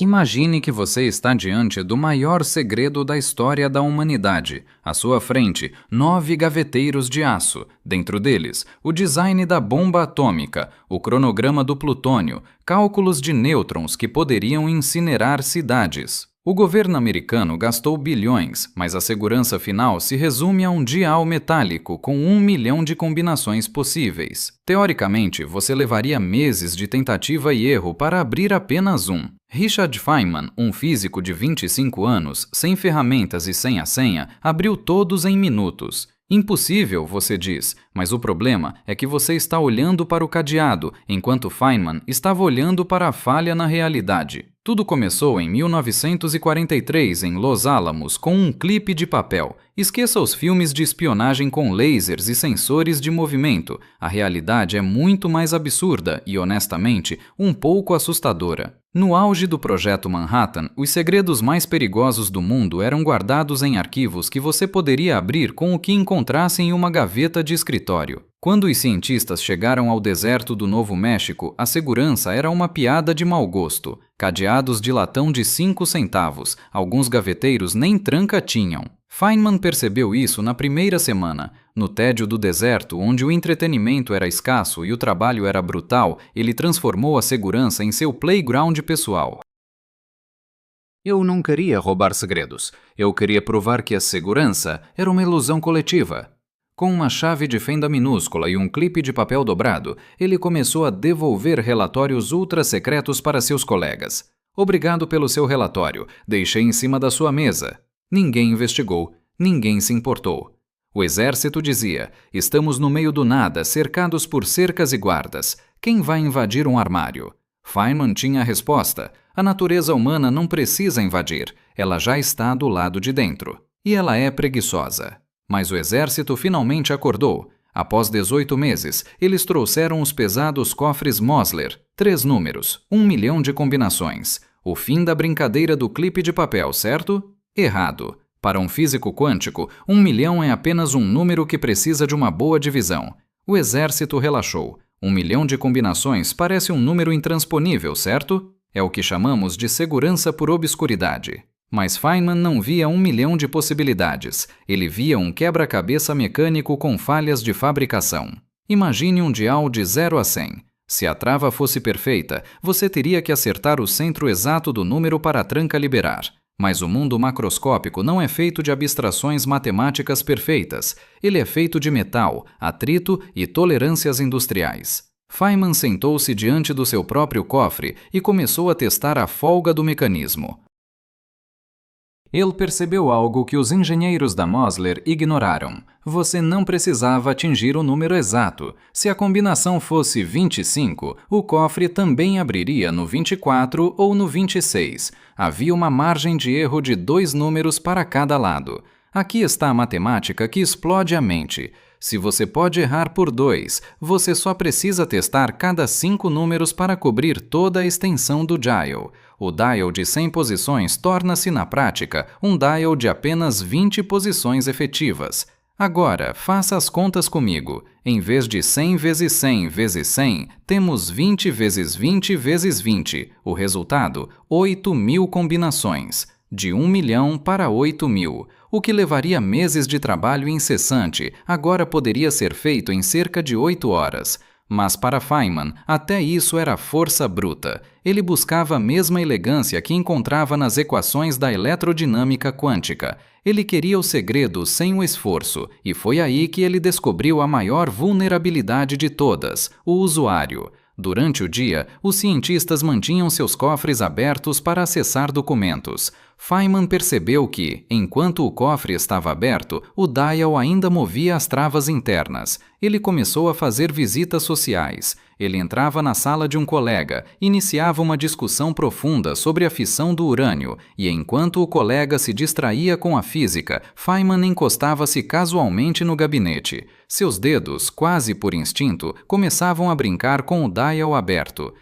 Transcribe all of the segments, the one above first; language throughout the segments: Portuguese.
Imagine que você está diante do maior segredo da história da humanidade. À sua frente, 9 gaveteiros de aço. Dentro deles, o design da bomba atômica, o cronograma do plutônio, cálculos de nêutrons que poderiam incinerar cidades. O governo americano gastou bilhões, mas a segurança final se resume a um dial metálico com 1 milhão de combinações possíveis. Teoricamente, você levaria meses de tentativa e erro para abrir apenas um. Richard Feynman, um físico de 25 anos, sem ferramentas e sem a senha, abriu todos em minutos. Impossível, você diz, mas o problema é que você está olhando para o cadeado, enquanto Feynman estava olhando para a falha na realidade. Tudo começou em 1943 em Los Alamos com um clipe de papel. Esqueça os filmes de espionagem com lasers e sensores de movimento. A realidade é muito mais absurda e, honestamente, um pouco assustadora. No auge do Projeto Manhattan, os segredos mais perigosos do mundo eram guardados em arquivos que você poderia abrir com o que encontrasse em uma gaveta de escritório. Quando os cientistas chegaram ao deserto do Novo México, a segurança era uma piada de mau gosto. Cadeados de latão de 5 centavos, alguns gaveteiros nem tranca tinham. Feynman percebeu isso na primeira semana. No tédio do deserto, onde o entretenimento era escasso e o trabalho era brutal, ele transformou a segurança em seu playground pessoal. Eu não queria roubar segredos. Eu queria provar que a segurança era uma ilusão coletiva. Com uma chave de fenda minúscula e um clipe de papel dobrado, ele começou a devolver relatórios ultra-secretos para seus colegas. Obrigado pelo seu relatório. Deixei em cima da sua mesa. Ninguém investigou. Ninguém se importou. O exército dizia: estamos no meio do nada, cercados por cercas e guardas. Quem vai invadir um armário? Feynman tinha a resposta. A natureza humana não precisa invadir. Ela já está do lado de dentro. E ela é preguiçosa. Mas o exército finalmente acordou. Após 18 meses, eles trouxeram os pesados cofres Mosler. 3 números, 1 milhão de combinações. O fim da brincadeira do clipe de papel, certo? Errado. Para um físico quântico, 1 milhão é apenas um número que precisa de uma boa divisão. O exército relaxou. 1 milhão de combinações parece um número intransponível, certo? É o que chamamos de segurança por obscuridade. Mas Feynman não via 1 milhão de possibilidades. Ele via um quebra-cabeça mecânico com falhas de fabricação. Imagine um dial de 0 a 100. Se a trava fosse perfeita, você teria que acertar o centro exato do número para a tranca liberar. Mas o mundo macroscópico não é feito de abstrações matemáticas perfeitas. Ele é feito de metal, atrito e tolerâncias industriais. Feynman sentou-se diante do seu próprio cofre e começou a testar a folga do mecanismo. Ele percebeu algo que os engenheiros da Mosler ignoraram. Você não precisava atingir o número exato. Se a combinação fosse 25, o cofre também abriria no 24 ou no 26. Havia uma margem de erro de 2 números para cada lado. Aqui está a matemática que explode a mente. Se você pode errar por 2, você só precisa testar cada 5 números para cobrir toda a extensão do dial. O dial de 100 posições torna-se, na prática, um dial de apenas 20 posições efetivas. Agora, faça as contas comigo. Em vez de 100 vezes 100 vezes 100, temos 20 vezes 20 vezes 20. O resultado, 8.000 combinações. De 1 milhão para 8.000. O que levaria meses de trabalho incessante, agora poderia ser feito em cerca de 8 horas. Mas para Feynman, até isso era força bruta. Ele buscava a mesma elegância que encontrava nas equações da eletrodinâmica quântica. Ele queria o segredo sem o esforço, e foi aí que ele descobriu a maior vulnerabilidade de todas, o usuário. Durante o dia, os cientistas mantinham seus cofres abertos para acessar documentos. Feynman percebeu que, enquanto o cofre estava aberto, o dial ainda movia as travas internas. Ele começou a fazer visitas sociais. Ele entrava na sala de um colega, iniciava uma discussão profunda sobre a fissão do urânio, e enquanto o colega se distraía com a física, Feynman encostava-se casualmente no gabinete. Seus dedos, quase por instinto, começavam a brincar com o dial aberto.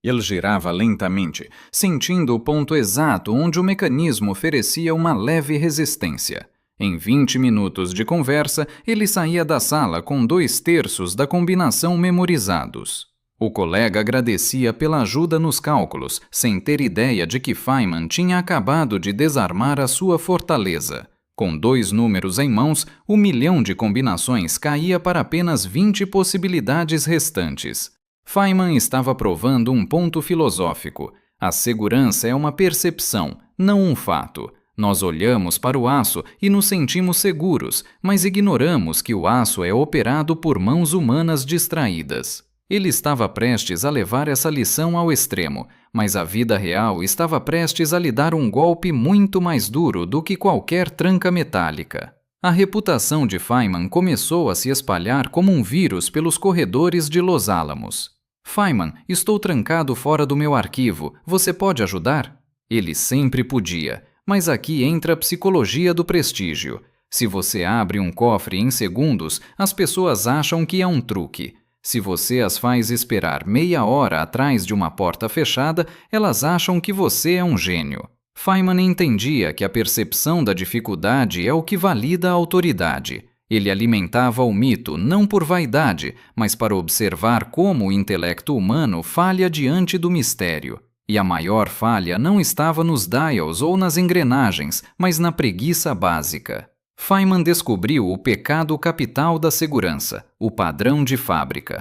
Ele girava lentamente, sentindo o ponto exato onde o mecanismo oferecia uma leve resistência. Em 20 minutos de conversa, ele saía da sala com 2/3 da combinação memorizados. O colega agradecia pela ajuda nos cálculos, sem ter ideia de que Feynman tinha acabado de desarmar a sua fortaleza. Com 2 números em mãos, o milhão de combinações caía para apenas 20 possibilidades restantes. Feynman estava provando um ponto filosófico. A segurança é uma percepção, não um fato. Nós olhamos para o aço e nos sentimos seguros, mas ignoramos que o aço é operado por mãos humanas distraídas. Ele estava prestes a levar essa lição ao extremo, mas a vida real estava prestes a lhe dar um golpe muito mais duro do que qualquer tranca metálica. A reputação de Feynman começou a se espalhar como um vírus pelos corredores de Los Alamos. Feynman, estou trancado fora do meu arquivo, você pode ajudar? Ele sempre podia, mas aqui entra a psicologia do prestígio. Se você abre um cofre em segundos, as pessoas acham que é um truque. Se você as faz esperar meia hora atrás de uma porta fechada, elas acham que você é um gênio. Feynman entendia que a percepção da dificuldade é o que valida a autoridade. Ele alimentava o mito não por vaidade, mas para observar como o intelecto humano falha diante do mistério. E a maior falha não estava nos dials ou nas engrenagens, mas na preguiça básica. Feynman descobriu o pecado capital da segurança, o padrão de fábrica.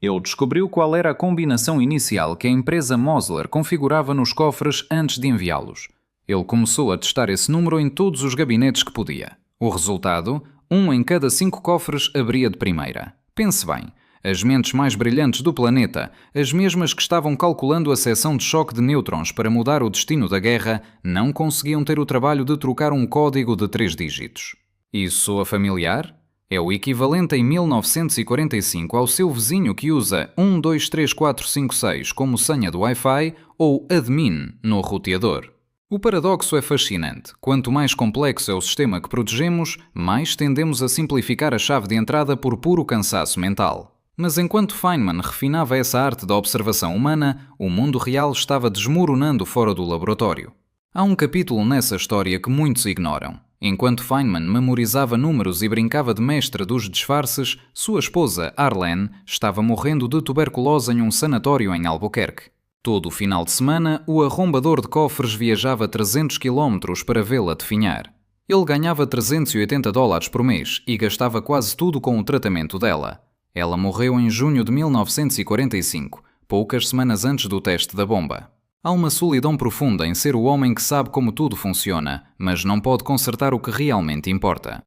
Ele descobriu qual era a combinação inicial que a empresa Mosler configurava nos cofres antes de enviá-los. Ele começou a testar esse número em todos os gabinetes que podia. O resultado? 1 em cada 5 cofres abria de primeira. Pense bem. As mentes mais brilhantes do planeta, as mesmas que estavam calculando a seção de choque de nêutrons para mudar o destino da guerra, não conseguiam ter o trabalho de trocar um código de 3 dígitos. Isso soa familiar? É o equivalente em 1945 ao seu vizinho que usa 123456 como senha do Wi-Fi ou admin no roteador. O paradoxo é fascinante. Quanto mais complexo é o sistema que protegemos, mais tendemos a simplificar a chave de entrada por puro cansaço mental. Mas enquanto Feynman refinava essa arte da observação humana, o mundo real estava desmoronando fora do laboratório. Há um capítulo nessa história que muitos ignoram. Enquanto Feynman memorizava números e brincava de mestre dos disfarces, sua esposa, Arlene, estava morrendo de tuberculose em um sanatório em Albuquerque. Todo o final de semana, o arrombador de cofres viajava 300 km para vê-la definhar. Ele ganhava $380 por mês e gastava quase tudo com o tratamento dela. Ela morreu em junho de 1945, poucas semanas antes do teste da bomba. Há uma solidão profunda em ser o homem que sabe como tudo funciona, mas não pode consertar o que realmente importa.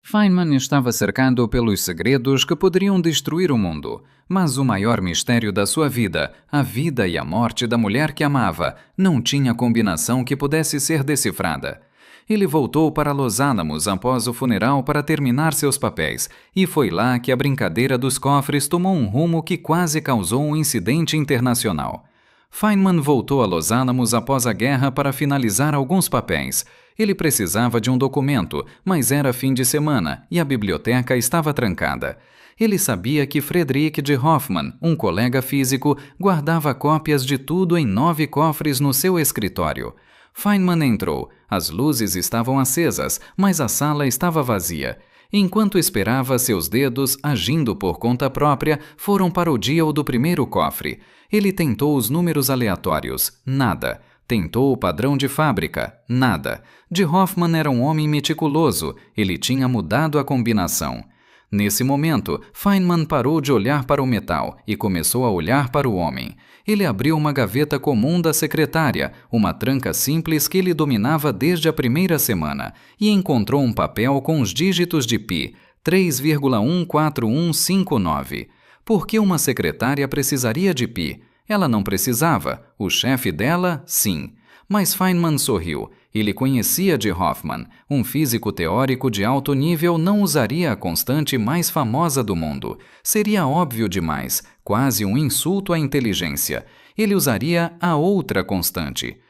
Feynman estava cercado pelos segredos que poderiam destruir o mundo, mas o maior mistério da sua vida, a vida e a morte da mulher que amava, não tinha combinação que pudesse ser decifrada. Ele voltou para Los Alamos após o funeral para terminar seus papéis, e foi lá que a brincadeira dos cofres tomou um rumo que quase causou um incidente internacional. Feynman voltou a Los Alamos após a guerra para finalizar alguns papéis. Ele precisava de um documento, mas era fim de semana e a biblioteca estava trancada. Ele sabia que Friedrich de Hoffmann, um colega físico, guardava cópias de tudo em 9 cofres no seu escritório. Feynman entrou. As luzes estavam acesas, mas a sala estava vazia. Enquanto esperava, seus dedos, agindo por conta própria, foram para o dial do primeiro cofre. Ele tentou os números aleatórios. Nada. Tentou o padrão de fábrica. Nada. De Hoffmann era um homem meticuloso. Ele tinha mudado a combinação. Nesse momento, Feynman parou de olhar para o metal e começou a olhar para o homem. Ele abriu uma gaveta comum da secretária, uma tranca simples que ele dominava desde a primeira semana, e encontrou um papel com os dígitos de pi, 3,14159. Por que uma secretária precisaria de pi? Ela não precisava. O chefe dela, sim. Mas Feynman sorriu. Ele conhecia de Hoffmann. Um físico teórico de alto nível não usaria a constante mais famosa do mundo. Seria óbvio demais, quase um insulto à inteligência. Ele usaria a outra constante.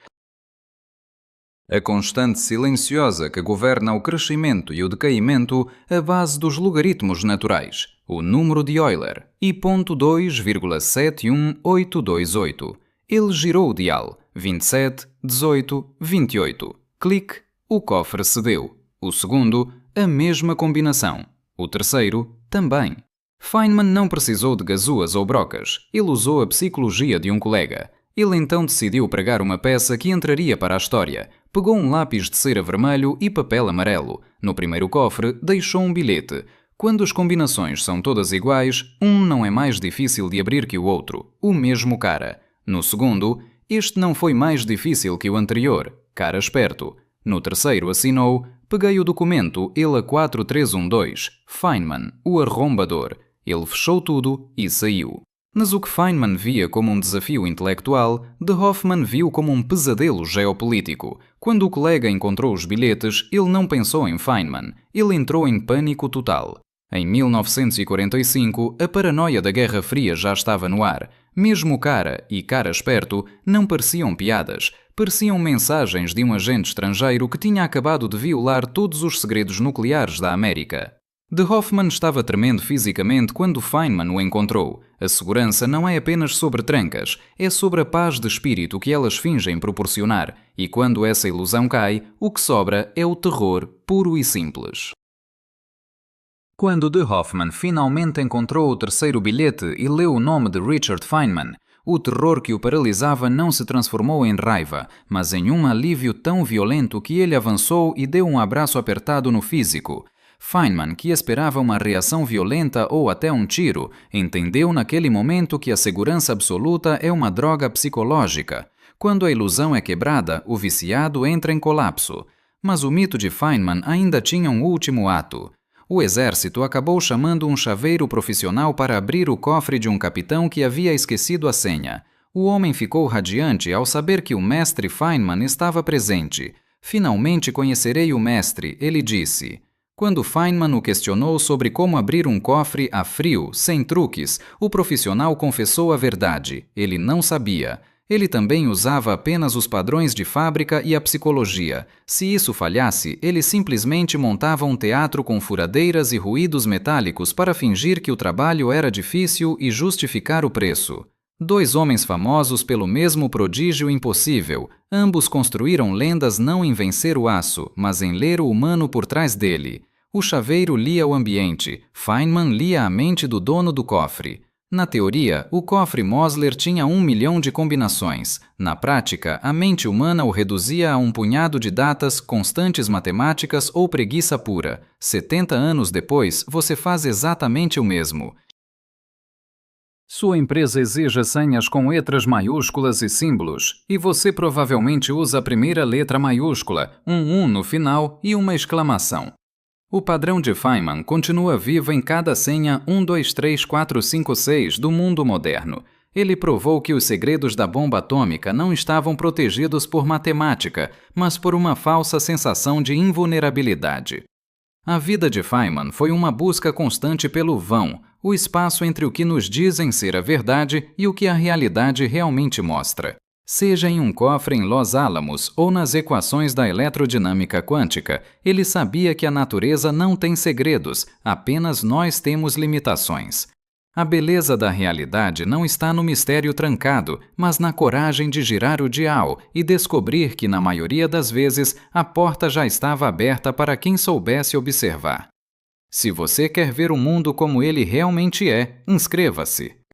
A constante silenciosa que governa o crescimento e o decaimento à base dos logaritmos naturais, o número de Euler, e 0.2,71828. Ele girou o dial. 27, 18, 28. Clique, o cofre cedeu. O segundo, a mesma combinação. O terceiro, também. Feynman não precisou de gazuas ou brocas. Ele usou a psicologia de um colega. Ele então decidiu pregar uma peça que entraria para a história. Pegou um lápis de cera vermelho e papel amarelo. No primeiro cofre, deixou um bilhete. Quando as combinações são todas iguais, um não é mais difícil de abrir que o outro. O mesmo cara. No segundo, este não foi mais difícil que o anterior. Cara esperto. No terceiro assinou, peguei o documento ELA 4312, Feynman, o arrombador. Ele fechou tudo e saiu. Mas o que Feynman via como um desafio intelectual, de Hoffman viu como um pesadelo geopolítico. Quando o colega encontrou os bilhetes, ele não pensou em Feynman. Ele entrou em pânico total. Em 1945, a paranoia da Guerra Fria já estava no ar. Mesmo cara e cara esperto não pareciam piadas. Pareciam mensagens de um agente estrangeiro que tinha acabado de violar todos os segredos nucleares da América. De Hoffman estava tremendo fisicamente quando Feynman o encontrou. A segurança não é apenas sobre trancas, é sobre a paz de espírito que elas fingem proporcionar, e quando essa ilusão cai, o que sobra é o terror puro e simples. Quando de Hoffman finalmente encontrou o terceiro bilhete e leu o nome de Richard Feynman, o terror que o paralisava não se transformou em raiva, mas em um alívio tão violento que ele avançou e deu um abraço apertado no físico. Feynman, que esperava uma reação violenta ou até um tiro, entendeu naquele momento que a segurança absoluta é uma droga psicológica. Quando a ilusão é quebrada, o viciado entra em colapso. Mas o mito de Feynman ainda tinha um último ato. O exército acabou chamando um chaveiro profissional para abrir o cofre de um capitão que havia esquecido a senha. O homem ficou radiante ao saber que o mestre Feynman estava presente. Finalmente conhecerei o mestre, ele disse. Quando Feynman o questionou sobre como abrir um cofre a frio, sem truques, o profissional confessou a verdade. Ele não sabia. Ele também usava apenas os padrões de fábrica e a psicologia. Se isso falhasse, ele simplesmente montava um teatro com furadeiras e ruídos metálicos para fingir que o trabalho era difícil e justificar o preço. Dois homens famosos pelo mesmo prodígio impossível. Ambos construíram lendas não em vencer o aço, mas em ler o humano por trás dele. O chaveiro lia o ambiente, Feynman lia a mente do dono do cofre. Na teoria, o cofre Mosler tinha 1 milhão de combinações. Na prática, a mente humana o reduzia a um punhado de datas, constantes matemáticas ou preguiça pura. 70 anos depois, você faz exatamente o mesmo. Sua empresa exige senhas com letras maiúsculas e símbolos, e você provavelmente usa a primeira letra maiúscula, um 1 no final e uma exclamação. O padrão de Feynman continua vivo em cada senha 1, 2, 3, 4, 5, 6 do mundo moderno. Ele provou que os segredos da bomba atômica não estavam protegidos por matemática, mas por uma falsa sensação de invulnerabilidade. A vida de Feynman foi uma busca constante pelo vão, o espaço entre o que nos dizem ser a verdade e o que a realidade realmente mostra. Seja em um cofre em Los Alamos ou nas equações da eletrodinâmica quântica, ele sabia que a natureza não tem segredos, apenas nós temos limitações. A beleza da realidade não está no mistério trancado, mas na coragem de girar o dial e descobrir que, na maioria das vezes, a porta já estava aberta para quem soubesse observar. Se você quer ver o mundo como ele realmente é, inscreva-se.